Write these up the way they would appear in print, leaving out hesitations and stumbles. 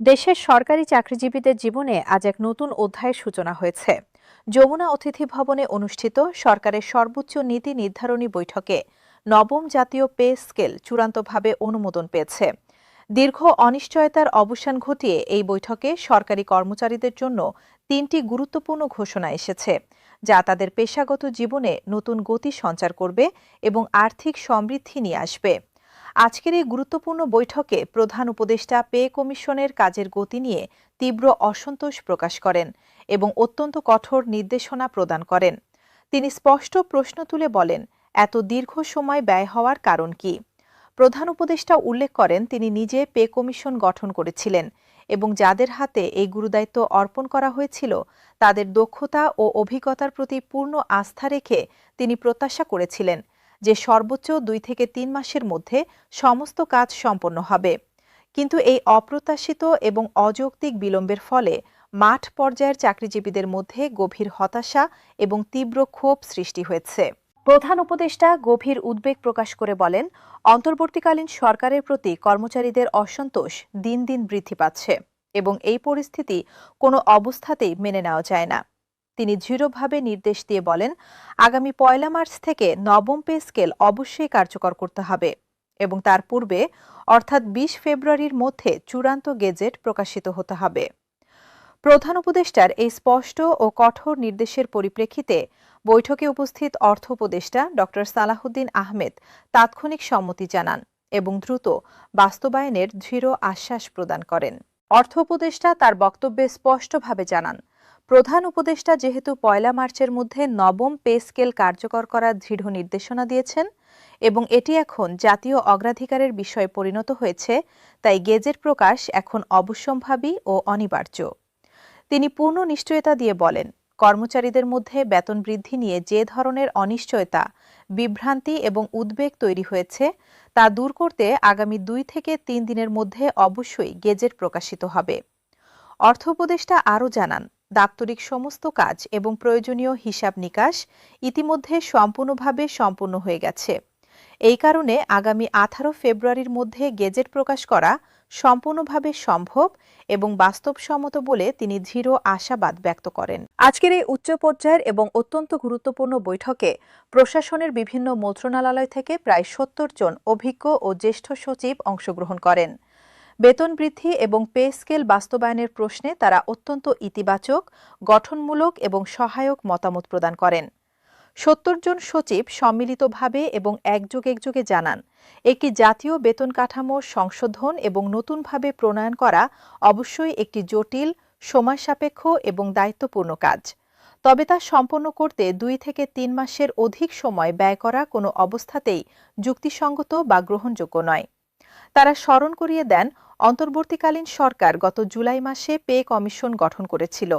দেশের সরকারি চাকরিজীবীদের জীবনে আজ এক নতুন অধ্যায়ের সূচনা হয়েছে। যমুনা অতিথি ভবনে অনুষ্ঠিত সরকারের সর্বোচ্চ নীতি নির্ধারণী বৈঠকে নবম জাতীয় পে স্কেল চূড়ান্তভাবে অনুমোদন পেয়েছে। দীর্ঘ অনিশ্চয়তার অবসান ঘটিয়ে এই বৈঠকে সরকারি কর্মচারীদের জন্য তিনটি গুরুত্বপূর্ণ ঘোষণা এসেছে, যা তাদের পেশাগত জীবনে নতুন গতি সঞ্চার করবে এবং আর্থিক সমৃদ্ধি নিয়ে আসবে। আজকের এই গুরুত্বপূর্ণ বৈঠকে প্রধান উপদেষ্টা পে কমিশনের কাজের গতি নিয়ে তীব্র অসন্তোষ প্রকাশ করেন এবং অত্যন্ত কঠোর নির্দেশনা প্রদান করেন। তিনি স্পষ্ট প্রশ্ন তুলে বলেন, এত দীর্ঘ সময় ব্যয় হওয়ার কারণ কি? প্রধান উপদেষ্টা উল্লেখ করেন, তিনি নিজে পে কমিশন গঠন করেছিলেন এবং যাদের হাতে এই গুরুদায়িত্ব অর্পণ করা হয়েছিল তাদের দক্ষতা ও অভিজ্ঞতার প্রতি পূর্ণ আস্থা রেখে তিনি প্রত্যাশা করেছিলেন যে সর্বোচ্চ 2 থেকে 3 মাসের মধ্যে সমস্ত কাজ সম্পন্ন হবে। কিন্তু এই অপ্রত্যাশিত এবং অযৌক্তিক বিলম্বের ফলে মাঠ পর্যায়ের চাকরিজীবীদের মধ্যে গভীর হতাশা এবং তীব্র ক্ষোভ সৃষ্টি হয়েছে। প্রধান উপদেষ্টা গভীর উদ্বেগ প্রকাশ করে বলেন, অন্তর্বর্তীকালীন সরকারের প্রতি কর্মচারীদের অসন্তোষ দিন দিন বৃদ্ধি পাচ্ছে এবং এই পরিস্থিতি কোনো অবস্থাতেই মেনে নেওয়া যায় না। তিনি দৃঢ়ভাবে নির্দেশ দিয়ে বলেন, আগামী 1 মার্চ থেকে নবম পে স্কেল অবশ্যই কার্যকর করতে হবে এবং তার পূর্বে অর্থাৎ 20 ফেব্রুয়ারির মধ্যে চূড়ান্ত গেজেট প্রকাশিত হতে হবে। প্রধান উপদেষ্টার এই স্পষ্ট ও কঠোর নির্দেশের পরিপ্রেক্ষিতে বৈঠকে উপস্থিত অর্থ উপদেষ্টা ড সালাহউদ্দিন আহমেদ তাৎক্ষণিক সম্মতি জানান এবং দ্রুত বাস্তবায়নের দৃঢ় আশ্বাস প্রদান করেন। অর্থ উপদেষ্টা তার বক্তব্যে স্পষ্টভাবে জানান, প্রধান উপদেষ্টা যেহেতু 1 মার্চের মধ্যে নবম পে স্কেল কার্যকর করার দৃঢ় নির্দেশনা দিয়েছেন এবং এটি এখন জাতীয় অগ্রাধিকারের বিষয়ে পরিণত হয়েছে, তাই গেজেট প্রকাশ এখন অবশ্যম্ভাবী ও অনিবার্য। তিনি পূর্ণ নিশ্চয়তা দিয়ে বলেন, কর্মচারীদের মধ্যে বেতন বৃদ্ধি নিয়ে যে ধরনের অনিশ্চয়তা, বিভ্রান্তি এবং উদ্বেগ তৈরি হয়েছে তা দূর করতে আগামী 2 থেকে 3 দিনের মধ্যে অবশ্যই গেজেট প্রকাশিত হবে। অর্থ উপদেষ্টা আরও জানান, দাপ্তরিক সমস্ত কাজ এবং প্রয়োজনীয় হিসাব নিকাশ ইতিমধ্যে সম্পূর্ণভাবে সম্পন্ন হয়ে গেছে। এই কারণে আগামী 18 ফেব্রুয়ারির মধ্যে গেজেট প্রকাশ করা সম্পূর্ণভাবে সম্ভব এবং বাস্তবসম্মত বলে তিনি দৃঢ় আশাবাদ ব্যক্ত করেন। আজকের এই উচ্চ পর্যায়ের এবং অত্যন্ত গুরুত্বপূর্ণ বৈঠকে প্রশাসনের বিভিন্ন মন্ত্রণালয় থেকে প্রায় 70 জন অভিজ্ঞ ও জ্যেষ্ঠ সচিব অংশগ্রহণ করেন। বেতন বৃদ্ধি এবং পে স্কেল বাস্তবায়নের প্রশ্নে তারা অত্যন্ত ইতিবাচক, গঠনমূলক এবং সহায়ক মতামত প্রদান করেন। 70 জন সচিব সম্মিলিতভাবে এবং একযোগে জানান, একটি জাতীয় বেতন কাঠামো সংশোধন এবং নতুনভাবে প্রণয়ন করা অবশ্যই একটি জটিল, সময়সাপেক্ষ এবং দায়িত্বপূর্ণ কাজ। তবে তা সম্পন্ন করতে 2 থেকে 3 মাসের অধিক সময় ব্যয় করা কোনো অবস্থাতেই যুক্তিসঙ্গত বা গ্রহণযোগ্য নয়। তারা স্মরণ করিয়ে দেন, অন্তর্বর্তীকালীন সরকার গত জুলাই মাসে পে কমিশন গঠন করেছিল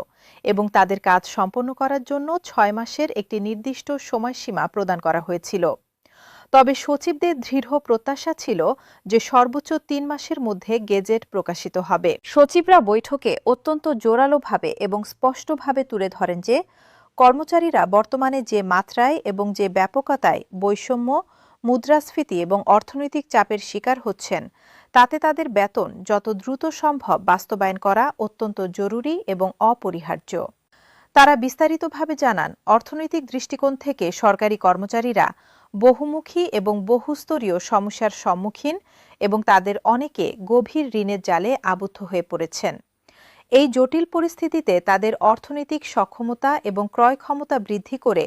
এবং তাদের কাজ সম্পন্ন করার জন্য 6 মাসের একটি নির্দিষ্ট সময়সীমা প্রদান করা হয়েছিল। তবে সচিবদের দৃঢ় প্রত্যাশা ছিল যে সর্বোচ্চ 3 মাসের মধ্যে গেজেট প্রকাশিত হবে। সচিবরা বৈঠকে অত্যন্ত জোরালোভাবে এবং স্পষ্টভাবে তুলে ধরেন যে কর্মচারীরা বর্তমানে যে মাত্রায় এবং যে ব্যাপকতায় বৈষম্য, মুদ্রাস্ফীতি এবং অর্থনৈতিক চাপের শিকার হচ্ছেন, তাতে তাদের বেতন যত দ্রুত সম্ভব বাস্তবায়ন করা অত্যন্ত জরুরি এবং অপরিহার্য। তারা বিস্তারিতভাবে জানান, অর্থনৈতিক দৃষ্টিকোণ থেকে সরকারি কর্মচারীরা বহুমুখী এবং বহুস্তরীয় সমস্যার সম্মুখীন এবং তাদের অনেকে গভীর ঋণের জালে আবদ্ধ হয়ে পড়েছেন। এই জটিল পরিস্থিতিতে তাদের অর্থনৈতিক সক্ষমতা এবং ক্রয় ক্ষমতা বৃদ্ধি করে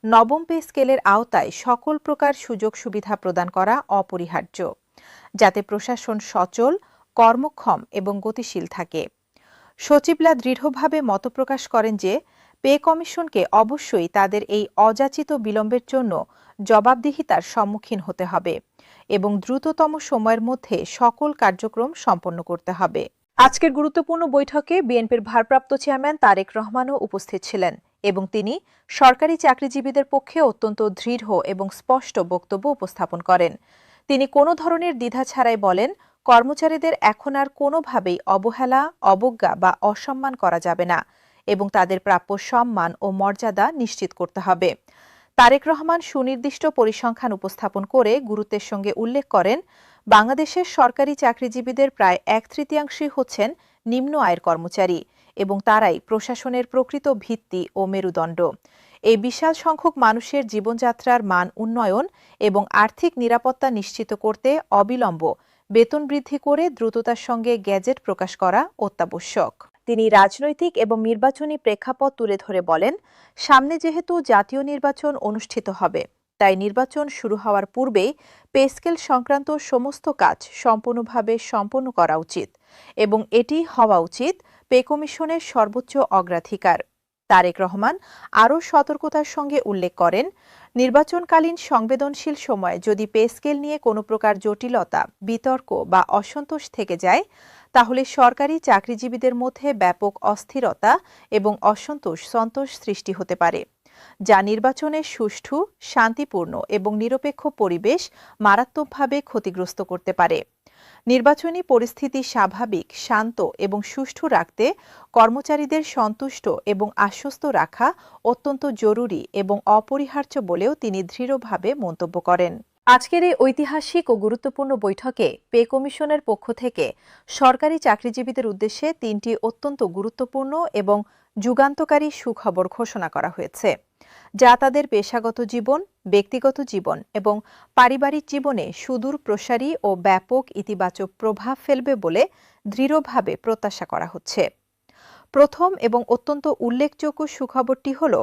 নবম পে স্কেলের আওতায় সকল প্রকার সুযোগ সুবিধা প্রদান করা অপরিহার্য, যাতে প্রশাসন সচল, কর্মক্ষম এবং গতিশীল থাকে। সচিবরা দৃঢ়ভাবে মতপ্রকাশ করেন যে পে কমিশনকে অবশ্যই তাদের এই অযাচিত বিলম্বের জন্য জবাবদিহিতার সম্মুখীন হতে হবে এবং দ্রুততম সময়ের মধ্যে সকল কার্যক্রম সম্পন্ন করতে হবে। আজকের গুরুত্বপূর্ণ বৈঠকে বিএনপির ভারপ্রাপ্ত চেয়ারম্যান তারেক রহমানও উপস্থিত ছিলেন এবং তিনি সরকারি চাকরিজীবীদের পক্ষে অত্যন্ত দৃঢ় এবং স্পষ্ট বক্তব্য উপস্থাপন করেন। তিনি কোনো ধরনের দ্বিধা ছাড়াই বলেন, কর্মচারীদের এখন আর কোনোভাবেই অবহেলা, অবজ্ঞা বা অসম্মান করা যাবে না এবং তাদের প্রাপ্য সম্মান ও মর্যাদা নিশ্চিত করতে হবে। তারেক রহমান সুনির্দিষ্ট পরিসংখ্যান উপস্থাপন করে গুরুত্বের সঙ্গে উল্লেখ করেন, বাংলাদেশের সরকারি চাকরিজীবীদের প্রায় 1/3 হচ্ছেন নিম্ন আয়ের কর্মচারী এবং তারাই প্রশাসনের প্রকৃত ভিত্তি ও মেরুদণ্ড। এই বিশাল সংখ্যক মানুষের জীবনযাত্রার মান উন্নয়ন এবং আর্থিক নিরাপত্তা নিশ্চিত করতে অবিলম্ব বেতন বৃদ্ধি করে দ্রুততার সঙ্গে গেজেট প্রকাশ করা অত্যাবশ্যক। তিনি রাজনৈতিক এবং নির্বাচনী প্রেক্ষাপট তুলে ধরে বলেন, সামনে যেহেতু জাতীয় নির্বাচন অনুষ্ঠিত হবে, তাই নির্বাচন শুরু হওয়ার পূর্বেই পে স্কেল সংক্রান্ত সমস্ত কাজ সম্পূর্ণভাবে সম্পন্ন করা উচিত এবং এটি হওয়া উচিত পে কমিশনের সর্বোচ্চ অগ্রাধিকার। তারেক রহমান আরও সতর্কতার সঙ্গে উল্লেখ করেন, নির্বাচনকালীন সংবেদনশীল সময়ে যদি পে স্কেল নিয়ে কোনো প্রকার জটিলতা, বিতর্ক বা অসন্তোষ থেকে যায়, তাহলে সরকারি চাকরিজীবীদের মধ্যে ব্যাপক অস্থিরতা এবং সন্তোষ সৃষ্টি হতে পারে, যা নির্বাচনের সুষ্ঠু, শান্তিপূর্ণ এবং নিরপেক্ষ পরিবেশ মারাত্মকভাবে ক্ষতিগ্রস্ত করতে পারে। নির্বাচনী পরিস্থিতি স্বাভাবিক, শান্ত এবং সুষ্ঠু রাখতে কর্মচারীদের সন্তুষ্ট এবং আশ্বস্ত রাখা অত্যন্ত জরুরি এবং অপরিহার্য বলেও তিনি দৃঢ়ভাবে মন্তব্য করেন। আজকের এই ঐতিহাসিক ও গুরুত্বপূর্ণ বৈঠকে পে কমিশনের পক্ষ থেকে সরকারি চাকরিজীবীদের উদ্দেশ্যে 3টি অত্যন্ত গুরুত্বপূর্ণ এবং যুগান্তকারী সুখবর ঘোষণা করা হয়েছে, যা তাদের পেশাগত জীবন, ব্যক্তিগত জীবন এবং পারিবারিক জীবনে সুদূর প্রসারী ও ব্যাপক ইতিবাচক প্রভাব ফেলবে বলে দৃঢ়ভাবে প্রত্যাশা করা হচ্ছে। প্রথম এবং অত্যন্ত উল্লেখযোগ্য সুখবরটি হল,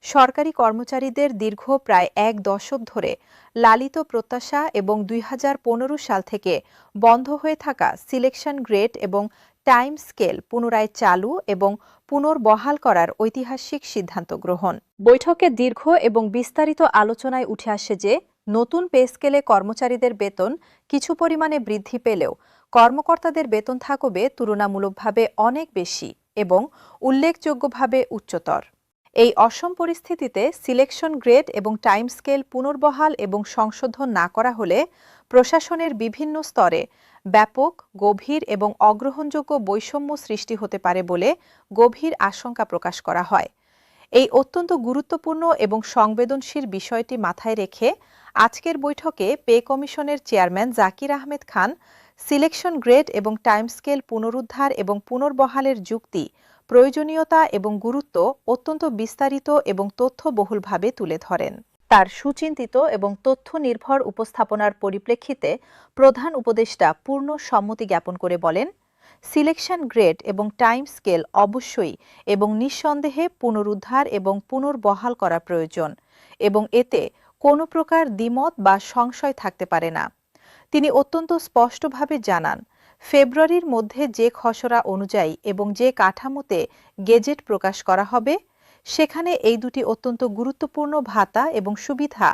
সরকারি কর্মচারীদের দীর্ঘ প্রায় 1 দশক ধরে লালিত প্রত্যাশা এবং 2015 সাল থেকে বন্ধ হয়ে থাকা সিলেকশন গ্রেড এবং টাইম স্কেল পুনরায় চালু এবং পুনর্বহাল করার ঐতিহাসিক সিদ্ধান্ত গ্রহণ। বৈঠকে দীর্ঘ এবং বিস্তারিত আলোচনায় উঠে আসে যে, নতুন পে স্কেলে কর্মচারীদের বেতন কিছু পরিমাণে বৃদ্ধি পেলেও কর্মকর্তাদের বেতন থাকবে তুলনামূলকভাবে অনেক বেশি এবং উল্লেখযোগ্যভাবে উচ্চতর। এই অসম পরিস্থিতিতে সিলেকশন গ্রেড এবং টাইম স্কেল পুনর্বহাল এবং সংশোধন না করা হলে প্রশাসনের বিভিন্ন স্তরে ব্যাপক, গভীর এবং অগ্রহণযোগ্য বৈষম্য সৃষ্টি হতে পারে বলে গভীর আশঙ্কা প্রকাশ করা হয়। এই অত্যন্ত গুরুত্বপূর্ণ এবং সংবেদনশীল বিষয়টি মাথায় রেখে আজকের বৈঠকে পে কমিশনের chairman Zakir Ahmed Khan selection grade এবং টাইম স্কেল পুনরুদ্ধার এবং পুনর্বহালের যুক্তি, প্রয়োজনীয়তা এবং গুরুত্ব অত্যন্ত বিস্তারিত এবং তথ্যবহুলভাবে তুলে ধরেন। তার সুচিন্তিত এবং তথ্য নির্ভর উপস্থাপনার পরিপ্রেক্ষিতে প্রধান উপদেষ্টা পূর্ণ সম্মতি জ্ঞাপন করে বলেন, সিলেকশন গ্রেড এবং টাইম স্কেল অবশ্যই এবং নিঃসন্দেহে পুনরুদ্ধার এবং পুনর্বহাল করা প্রয়োজন এবং এতে কোনো প্রকার দ্বিমত বা সংশয় থাকতে পারে না। তিনি অত্যন্ত স্পষ্টভাবে জানান, ফেব্রুয়ারির মধ্যে যে খসড়া অনুযায়ী এবং যে কাঠামোতে গেজেট প্রকাশ করা হবে, সেখানে এই দুটি অত্যন্ত গুরুত্বপূর্ণ ভাতা এবং সুবিধা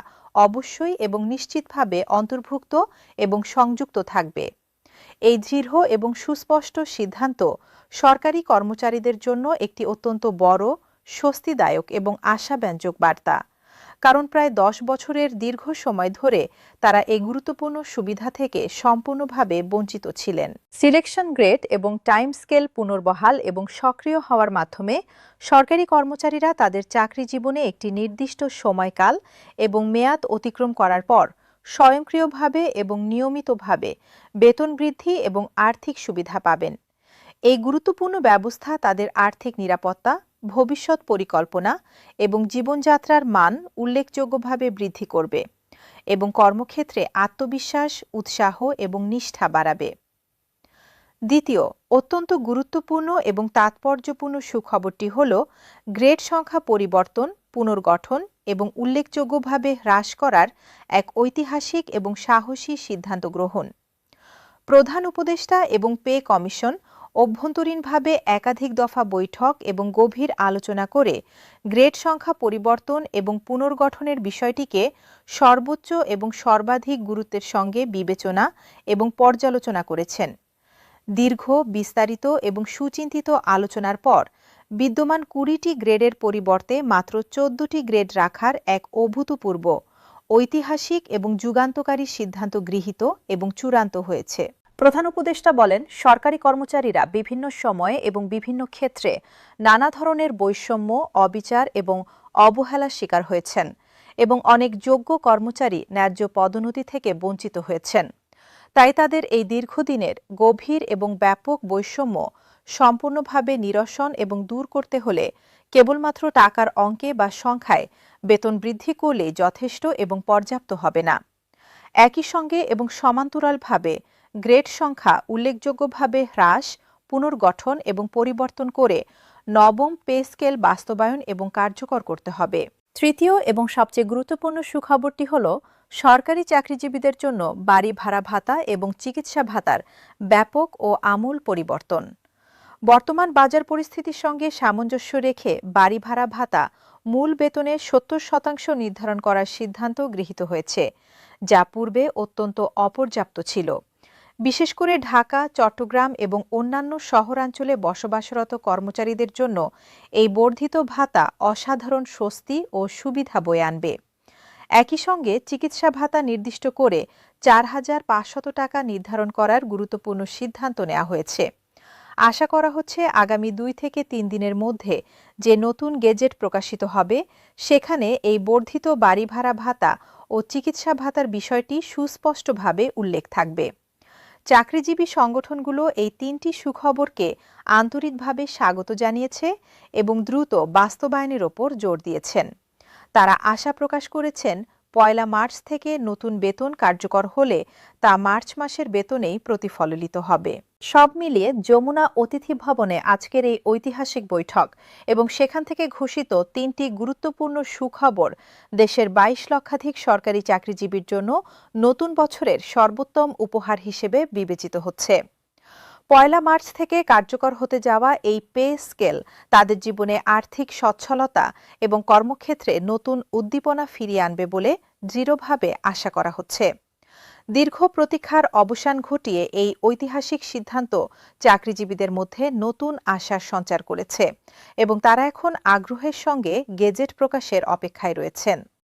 অবশ্যই এবং নিশ্চিতভাবে অন্তর্ভুক্ত এবং সংযুক্ত থাকবে। এই দৃঢ় এবং সুস্পষ্ট সিদ্ধান্ত সরকারি কর্মচারীদের জন্য একটি অত্যন্ত বড়, স্বস্তিদায়ক এবং আশাব্যঞ্জক বার্তা, কারণ প্রায় 10 বছরের দীর্ঘ সময় ধরে তারা এই গুরুত্বপূর্ণ সুবিধা থেকে সম্পূর্ণভাবে বঞ্চিত ছিলেন। সিলেকশন গ্রেড এবং টাইম স্কেল পুনর্বহাল এবং সক্রিয় হওয়ার মাধ্যমে সরকারি কর্মচারীরা তাদের চাকরি জীবনে একটি নির্দিষ্ট সময়কাল এবং মেয়াদ অতিক্রম করার পর স্বয়ংক্রিয়ভাবে এবং নিয়মিতভাবে বেতন বৃদ্ধি এবং আর্থিক সুবিধা পাবেন। এই গুরুত্বপূর্ণ ব্যবস্থা তাদের আর্থিক নিরাপত্তা, ভবিষ্যৎ পরিকল্পনা এবং জীবনযাত্রার মান উল্লেখযোগ্যভাবে বৃদ্ধি করবে এবং কর্মক্ষেত্রে আত্মবিশ্বাস, উৎসাহ এবং নিষ্ঠা বাড়াবে। দ্বিতীয় অত্যন্ত গুরুত্বপূর্ণ এবং তাৎপর্যপূর্ণ সুখবরটি হল, গ্রেড সংখ্যা পরিবর্তন, পুনর্গঠন এবং উল্লেখযোগ্যভাবে হ্রাস করার এক ঐতিহাসিক এবং সাহসী সিদ্ধান্ত গ্রহণ। প্রধান উপদেষ্টা এবং পে কমিশন অভ্যন্তরীণভাবে একাধিক দফা বৈঠক এবং গভীর আলোচনা করে গ্রেড সংখ্যা পরিবর্তন এবং পুনর্গঠনের বিষয়টিকে সর্বোচ্চ এবং সর্বাধিক গুরুত্বের সঙ্গে বিবেচনা এবং পর্যালোচনা করেছেন। দীর্ঘ, বিস্তারিত এবং সুচিন্তিত আলোচনার পর বিদ্যমান 20টি গ্রেডের পরিবর্তে মাত্র 14টি গ্রেড রাখার এক অভূতপূর্ব, ঐতিহাসিক এবং যুগান্তকারী সিদ্ধান্ত গৃহীত এবং চূড়ান্ত হয়েছে। প্রধান উপদেষ্টা বলেন, সরকারি কর্মচারীরা বিভিন্ন সময়ে এবং বিভিন্ন ক্ষেত্রে নানা ধরনের বৈষম্য, অবিচার এবং অবহেলার শিকার হয়েছেন এবং অনেক যোগ্য কর্মচারী ন্যায্য পদোন্নতি থেকে বঞ্চিত হয়েছেন। তাই তাদের এই দীর্ঘদিনের গভীর এবং ব্যাপক বৈষম্য সম্পূর্ণভাবে নিরসন এবং দূর করতে হলে কেবলমাত্র টাকার অঙ্কে বা সংখ্যায় বেতন বৃদ্ধি করলেই যথেষ্ট এবং পর্যাপ্ত হবে না। একই সঙ্গে এবং সমান্তরালভাবে গ্রেড সংখ্যা উল্লেখযোগ্যভাবে হ্রাস, পুনর্গঠন এবং পরিবর্তন করে নবম পে স্কেল বাস্তবায়ন এবং কার্যকর করতে হবে। তৃতীয় এবং সবচেয়ে গুরুত্বপূর্ণ সুখবরটি হল সরকারি চাকরিজীবীদের জন্য বাড়ি ভাড়া ভাতা এবং চিকিৎসা ভাতার ব্যাপক ও আমূল পরিবর্তন। বর্তমান বাজার পরিস্থিতির সঙ্গে সামঞ্জস্য রেখে বাড়ি ভাড়া ভাতা মূল বেতনের ৭০% নির্ধারণ করার সিদ্ধান্ত গৃহীত হয়েছে, যা পূর্বে অত্যন্ত অপর্যাপ্ত ছিল। বিশেষ করে ঢাকা, চট্টগ্রাম এবং অন্যান্য শহরাঞ্চলে বসবাসরত কর্মচারীদের জন্য এই বর্ধিত ভাতা অসাধারণ স্বস্তি ও সুবিধা বয়ে আনবে। একই সঙ্গে চিকিৎসা ভাতা নির্দিষ্ট করে ৪,৫০০ টাকা নির্ধারণ করার গুরুত্বপূর্ণ সিদ্ধান্ত নেওয়া হয়েছে। আশা করা হচ্ছে আগামী ২ থেকে ৩ দিনের মধ্যে যে নতুন গেজেট প্রকাশিত হবে সেখানে এই বর্ধিত বাড়ি ভাড়া ভাতা ও চিকিৎসা ভাতার বিষয়টি সুস্পষ্টভাবে উল্লেখ থাকবে। চাকরিজীবী সংগঠনগুলো এই ৩টি সুখবরকে আন্তরিকভাবে স্বাগত জানিয়েছে এবং দ্রুত বাস্তবায়নের ওপর জোর দিয়েছেন। তারা আশা প্রকাশ করেছেন, ১ মার্চ থেকে নতুন বেতন কার্যকর হলে তা মার্চ মাসের বেতনেই প্রতিফলিত হবে। সব মিলিয়ে যমুনা অতিথি ভবনে আজকের এই ঐতিহাসিক বৈঠক এবং সেখান থেকে ঘোষিত ৩টি গুরুত্বপূর্ণ সুখবর দেশের ২২ লক্ষাধিক সরকারি চাকরিজীবীর জন্য নতুন বছরের সর্বোত্তম উপহার হিসেবে বিবেচিত হচ্ছে। ১ মার্চ থেকে কার্যকর হতে যাওয়া এই পে স্কেল তাদের জীবনে আর্থিক সচ্ছলতা এবং কর্মক্ষেত্রে নতুন উদ্দীপনা ফিরিয়ে আনবে বলে দৃঢ়ভাবে আশা করা হচ্ছে। দীর্ঘ প্রতীক্ষার অবসান ঘটিয়ে এই ঐতিহাসিক সিদ্ধান্ত চাকরিজীবীদের মধ্যে নতুন আশার সঞ্চার করেছে এবং তারা এখন আগ্রহের সঙ্গে গেজেট প্রকাশের অপেক্ষায় রয়েছেন।